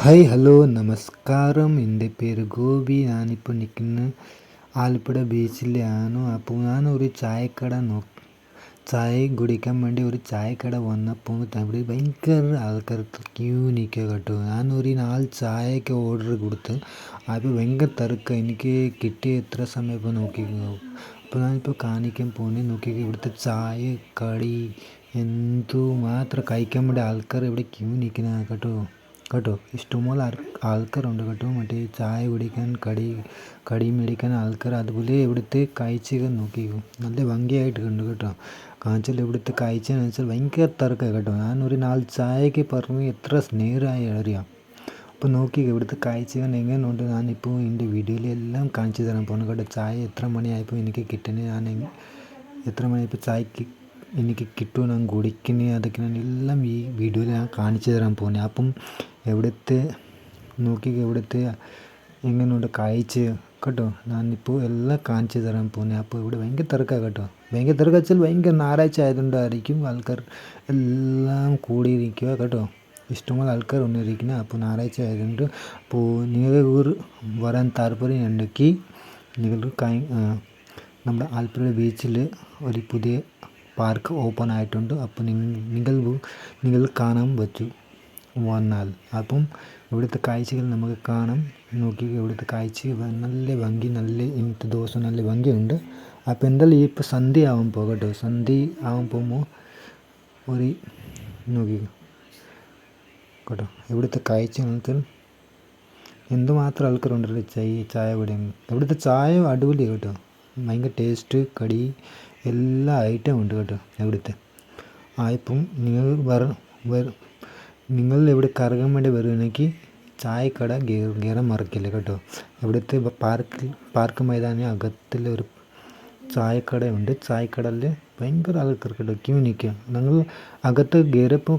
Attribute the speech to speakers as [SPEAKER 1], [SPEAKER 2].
[SPEAKER 1] Hi hello നമസ്കാരം. എൻ്റെ പേര് ഗോപി. ഞാനിപ്പോൾ നിൽക്കുന്നത് ആലപ്പുഴ ബീച്ചിലാണ്. അപ്പോൾ ഞാനൊരു ചായ കുടിക്കാൻ വേണ്ടി ഒരു ചായക്കട വന്നപ്പോൾ അവിടെ ഭയങ്കര ആൾക്കാർ ക്യൂ നിൽക്കുക കേട്ടോ. ഞാനൊരു 4 ചായയൊക്കെ ഓർഡർ കൊടുത്ത്. അപ്പോൾ ഭയങ്കര തിരക്കാണ്. എനിക്ക് കിട്ടിയ എത്ര സമയം ഇപ്പോൾ നോക്കിക്കോ. അപ്പോൾ ഞാനിപ്പോൾ കാണിക്കാൻ പോകുന്നത് നോക്കിക്കോ. ഇവിടുത്തെ ചായ കടി എന്തുമാത്രം കഴിക്കാൻ വേണ്ടി ആൾക്കാർ ഇവിടെ ക്യൂ നിൽക്കുന്ന കേട്ടോ. ഇഷ്ടംപോലെ ആൾക്കാരുണ്ട് കേട്ടോ. മറ്റേ ചായ കുടിക്കാൻ കടി മേടിക്കാൻ ആൾക്കാർ. അതുപോലെ ഇവിടുത്തെ കാഴ്ചകൾ നോക്കിക്കോ, നല്ല ഭംഗിയായിട്ട് കണ്ടു കേട്ടോ. കാണിച്ചാൽ ഇവിടുത്തെ കാഴ്ച എന്ന് വെച്ചാൽ ഭയങ്കര തിരക്കാണ് കേട്ടോ. ഞാനൊരു 4 ചായക്ക് പറഞ്ഞ് എത്ര നേരമായി അറിയാം. അപ്പോൾ നോക്കിക്കോ ഇവിടുത്തെ കാഴ്ചകൾ എങ്ങനെയുണ്ട്. ഞാനിപ്പോൾ എൻ്റെ വീഡിയോയിലെല്ലാം കാണിച്ചു തരാൻ പോകുന്നു കേട്ടോ. ചായ എത്ര മണിയായപ്പോൾ എനിക്ക് കിട്ടുന്നത്, എത്ര മണിയായപ്പോൾ ചായക്ക് എനിക്ക് കിട്ടുമോ, ഞാൻ കുടിക്കുന്നത്, അതൊക്കെ ഞാൻ എല്ലാം ഈ വീഡിയോയിൽ ഞാൻ കാണിച്ചു തരാൻ പോകുന്നത്. അപ്പം എവിടുത്തെ നോക്കിക്കോ, ഇവിടുത്തെ എങ്ങനെയുണ്ട് കാഴ്ച കേട്ടോ. ഞാനിപ്പോൾ എല്ലാം കാണിച്ചു തരാൻ പോകുന്നത്. അപ്പോൾ ഇവിടെ ഭയങ്കര തിരക്കാണ് കേട്ടോ. ഭയങ്കര തിരക്ക് വെച്ചാൽ ഭയങ്കര ഞായറാഴ്ച ആയതുകൊണ്ടായിരിക്കും ആൾക്കാർ എല്ലാം കൂടിയിരിക്കുക കേട്ടോ. ഇഷ്ടംപോലെ ആൾക്കാർ വന്നിരിക്കുന്നത്. അപ്പോൾ ഞായറാഴ്ച ആയതുകൊണ്ട് അപ്പോൾ നിങ്ങൾക്ക് വരാൻ താല്പര്യം ഉണ്ടെങ്കിൽ നിങ്ങൾക്ക് നമ്മുടെ ആലപ്പുഴ ബീച്ചിൽ ഒരു പുതിയ പാർക്ക് ഓപ്പൺ ആയിട്ടുണ്ട്. അപ്പോൾ നിങ്ങൾ കാണാൻ പറ്റും വന്നാൽ. അപ്പം ഇവിടുത്തെ കാഴ്ചകൾ നമുക്ക് കാണാം. നോക്കി ഇവിടുത്തെ കാഴ്ച നല്ല ഭംഗി, ഇന്നത്തെ ദിവസം നല്ല ഭംഗിയുണ്ട്. അപ്പോൾ എന്തായാലും ഇപ്പോൾ സന്ധ്യ ആവാൻ പോകട്ടോ. സന്ധ്യ ആവാൻ പോകുമ്പോൾ ഒരു നോക്കി കേട്ടോ. ഇവിടുത്തെ കാഴ്ച എന്തുമാത്രം ആൾക്കാരുണ്ടല്ലോ ചായ കുടിക്കാൻ. ഇവിടുത്തെ ചായ അടിപൊളി കേട്ടോ. ഭയങ്കര ടേസ്റ്റ്, കടി എല്ലാ ഐറ്റവും ഉണ്ട് കേട്ടോ ഇവിടുത്തെ. ഇപ്പം നിങ്ങൾ ഇവിടെ കറങ്ങാൻ വേണ്ടി വരുവാണെങ്കിൽ ചായക്കട കയറാൻ മറക്കില്ല കേട്ടോ. ഇവിടുത്തെ പാർക്ക് മൈതാന അകത്തിലൊരു ചായക്കടയുണ്ട്. ചായക്കടയിൽ ഭയങ്കര ആൾക്കാർ കേട്ടോ ക്യൂ നിൽക്കുക. ഞങ്ങൾ അകത്ത് കയറിയപ്പോൾ